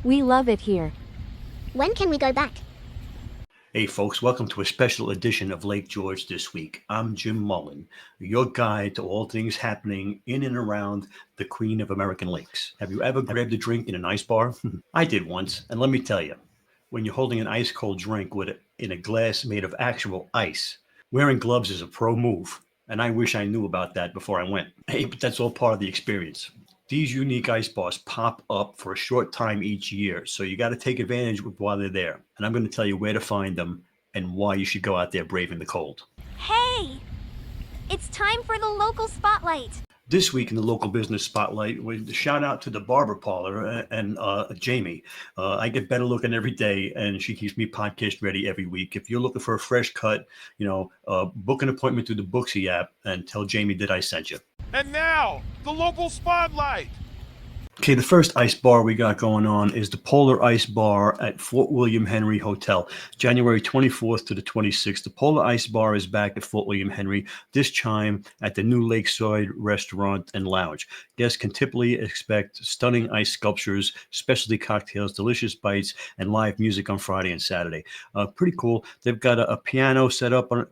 We love it here. When can we go back? Hey folks, welcome to a special edition of Lake George This Week. I'm Jim Mullen, your guide to all things happening in and around the Queen of American Lakes. Have you ever grabbed a drink in an ice bar? I did once, and let me tell you, when you're holding an ice cold drink in a glass made of actual ice, wearing gloves is a pro move, and I wish I knew about that before I went. Hey, but that's all part of the experience. These unique ice bars pop up for a short time each year, so you got to take advantage while they're there. And I'm going to tell you where to find them and why you should go out there braving the cold. Hey! It's time for the local spotlight. This week in the local business spotlight, we shout out to the Barber Parlor and Jamie. I get better looking every day, and she keeps me podcast ready every week. If you're looking for a fresh cut, book an appointment through the Booksy App and tell Jamie that I sent you. And now, the local spotlight. Okay, the first ice bar we got going on is the Polar Ice Bar at Fort William Henry Hotel, January 24th to the 26th. The Polar Ice Bar is back at Fort William Henry, this time at the new Lakeside Restaurant and Lounge. Guests can typically expect stunning ice sculptures, specialty cocktails, delicious bites, and live music on Friday and Saturday. Pretty cool. They've got a piano set up on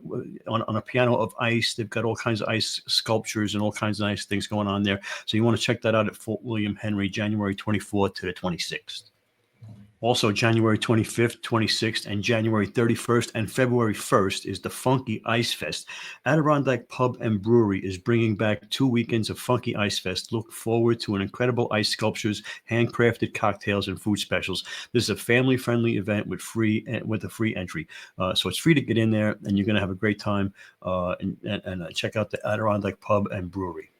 a piano of ice. They've got all kinds of ice sculptures and all kinds of nice things going on there. So you want to check that out at Fort William Henry, January 24th to the 26th. Also, January 25th, 26th, and January 31st and February 1st is the Funky Ice Fest. Adirondack Pub and Brewery is bringing back 2 weekends of Funky Ice Fest. Look forward to an incredible ice sculptures, handcrafted cocktails, and food specials. This is a family-friendly event with a free entry. So it's free to get in there, and you're going to have a great time. And check out the Adirondack Pub and Brewery.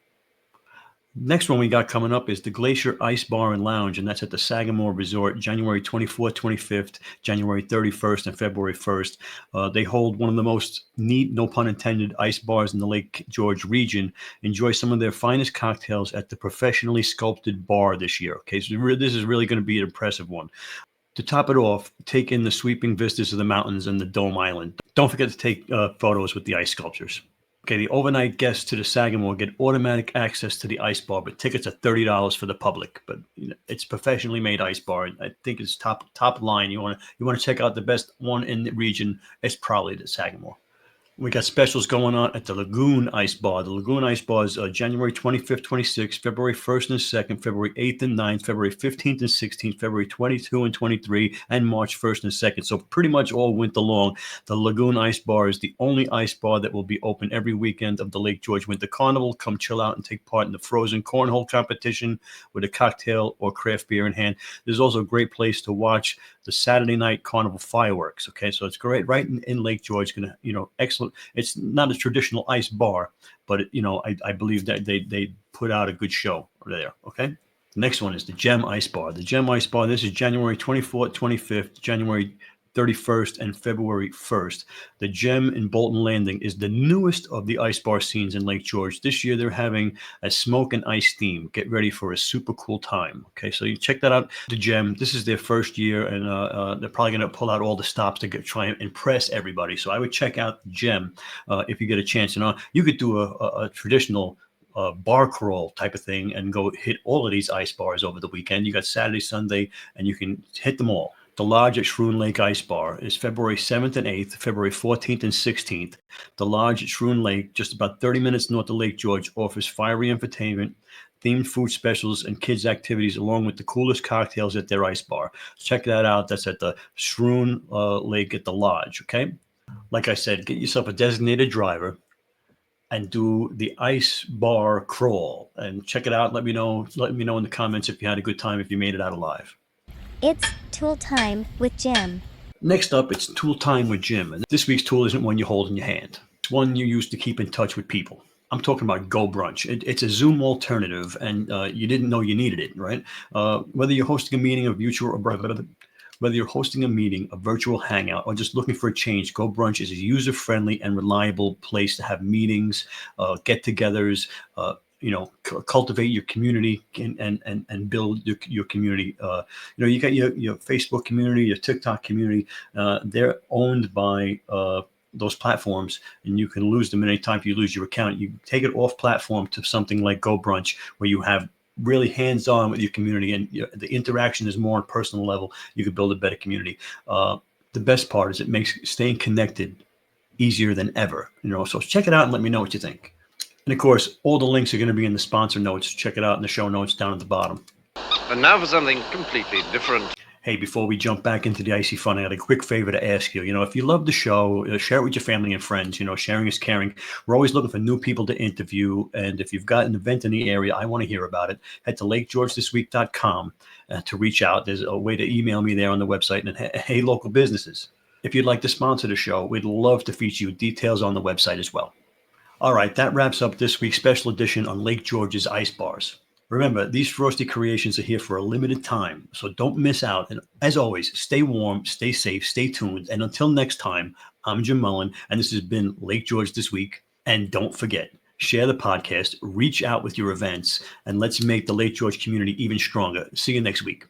Next one we got coming up is the Glacier Ice Bar and Lounge, and that's at the Sagamore Resort, January 24th, 25th, January 31st, and February 1st. They hold one of the most neat, no pun intended, ice bars in the Lake George region. Enjoy some of their finest cocktails at the professionally sculpted bar this year. Okay, so this is really going to be an impressive one. To top it off, take in the sweeping vistas of the mountains and the Dome Island. Don't forget to take photos with the ice sculptures. Okay, the overnight guests to the Sagamore get automatic access to the ice bar, but tickets are $30 for the public. But it's professionally made ice bar. I think it's top line. You want to check out the best one in the region. It's probably the Sagamore. We got specials going on at the Lagoon Ice Bar. The Lagoon Ice Bar is January 25th, 26th, February 1st and 2nd, February 8th and 9th, February 15th and 16th, February 22 and 23, and March 1st and 2nd. So pretty much all winter long. The Lagoon Ice Bar is the only ice bar that will be open every weekend of the Lake George Winter Carnival. Come chill out and take part in the frozen cornhole competition with a cocktail or craft beer in hand. There's also a great place to watch the Saturday night carnival fireworks. Okay, so it's great right in Lake George. Excellent. It's not a traditional ice bar, but I believe that they put out a good show there. Okay. The next one is the Gem Ice Bar. The Gem Ice Bar. This is January 24th, 25th, January 31st, and February 1st. The Gem in Bolton Landing is the newest of the ice bar scenes in Lake George. This year they're having a smoke and ice theme. Get ready for a super cool time. Okay, so you check that out. The Gem. This is their first year, and they're probably going to pull out all the stops to try and impress everybody. So I would check out the Gem if you get a chance. You could do a traditional bar crawl type of thing and go hit all of these ice bars over the weekend. You got Saturday, Sunday, and you can hit them all. The Lodge at Shroon Lake Ice Bar is February 7th and 8th, February 14th and 16th. The Lodge at Shroon Lake, just about 30 minutes north of Lake George, offers fiery entertainment, themed food specials, and kids' activities, along with the coolest cocktails at their ice bar. Check that out. That's at the Shroon Lake at the Lodge, okay? Like I said, get yourself a designated driver and do the ice bar crawl. And check it out. Let me know in the comments if you had a good time, if you made it out alive. It's tool time with Jim. Next up, it's tool time with Jim. And this week's tool isn't one you hold in your hand. It's one you use to keep in touch with people. I'm talking about GoBrunch. It's a Zoom alternative, and you didn't know you needed it, right? Whether you're hosting a meeting, a virtual hangout, or just looking for a change, GoBrunch is a user-friendly and reliable place to have meetings, get-togethers, cultivate your community and build your community. You got your Facebook community, your TikTok community. They're owned by those platforms, and you can lose them at any time. If you lose your account, you take it off platform to something like GoBrunch, where you have really hands-on with your community, and the interaction is more on a personal level, you could build a better community. The best part is it makes staying connected easier than ever. So check it out and let me know what you think. And of course, all the links are going to be in the sponsor notes. Check it out in the show notes down at the bottom. And now for something completely different. Hey, before we jump back into the icy fun, I got a quick favor to ask you. If you love the show, share it with your family and friends. Sharing is caring. We're always looking for new people to interview. And if you've got an event in the area, I want to hear about it. Head to lakegeorgethisweek.com to reach out. There's a way to email me there on the website. And hey, local businesses, if you'd like to sponsor the show, we'd love to feature you. Details on the website as well. All right, that wraps up this week's special edition on Lake George's Ice Bars. Remember, these frosty creations are here for a limited time, so don't miss out. And as always, stay warm, stay safe, stay tuned. And until next time, I'm Jim Mullen, and this has been Lake George This Week. And don't forget, share the podcast, reach out with your events, and let's make the Lake George community even stronger. See you next week.